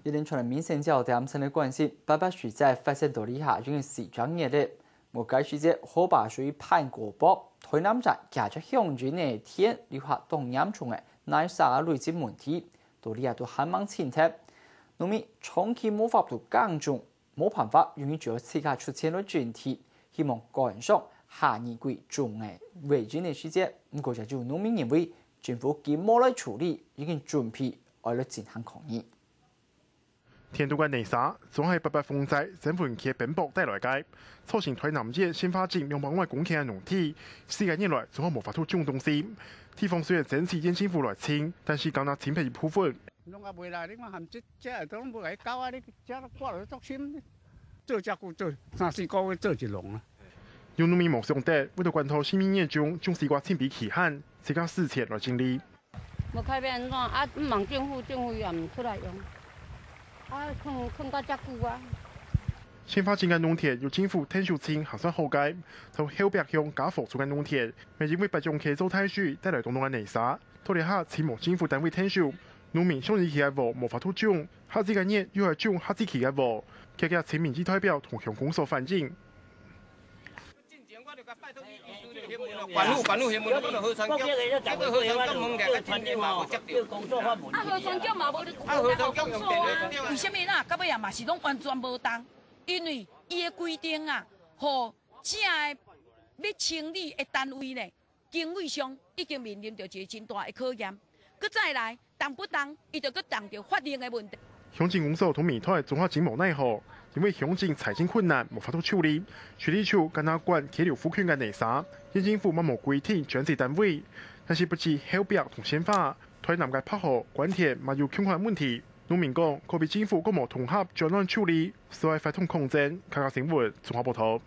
一連串民生焦點性的關係，爸爸隨在發生道理下，已經時裝業的。我解釋者可把屬於潘國寶，台南站夾着鄉村的天，留下東嚴重的奶沙累積問題，道理下都很忙前提。農民長期無法度耕種，冇辦法容易就自家出錢來轉替，希望趕上下年季種的危機的時節。唔過就農民認為政府既冇來處理，已經準備愛來進行抗議。天都嘅泥沙總係不不風災，政府嘅奔波帶來嘅，造成台南市先發展用百萬公頃嘅農地，四個年來總係無法度種東西。地方雖然整次縣政府來清，但是講到錢皮部分。農業未來你話含即係都冇嚟搞啊！你即係過來作簽，做只股做3-4個月做一籠啊！有農民夢想得為咗關頭市民眼中種西瓜錢皮期限，自家事前來經歷。無開變安怎啊？唔望政府也唔出來用。啊，坑到遮久啊！先發展嘅農田由政府天數清還算好嘅，就後壁鄉家福做嘅農田，咪因為不種期做太水，帶來東東嘅泥沙，拖嚟下前望政府單位天數，農民想起嘅禾無法度種，下次嘅年又係種下次期嘅禾，佢嘅前民意代表同鄉公所反映。辦路險門，嗰度好想叫，嗰度好想叫門嘅，嗰啲嘢嘛無執掉。啊，好想叫嘛無你講錯啊！為什麼啦？到尾啊嘛是攏完全無同，因為伊嘅規定啊，和正嘅要清理嘅單位呢，經費上已經面臨着一個真大嘅考驗。佮再來，當不當，伊就佮當着法令嘅問題。鄉鎮公所同民團總下真無奈何，因為鄉鎮財政困難，無法度處理。處理處跟他管溪流庫區嘅泥沙，縣政府冇冇規定專職單位，但是不知後壁同憲法，台南嘅拍河管田嘛有強化問題。農民講，可比政府個冇統合專案處理，所以發通抗爭。卡卡新聞綜合報道。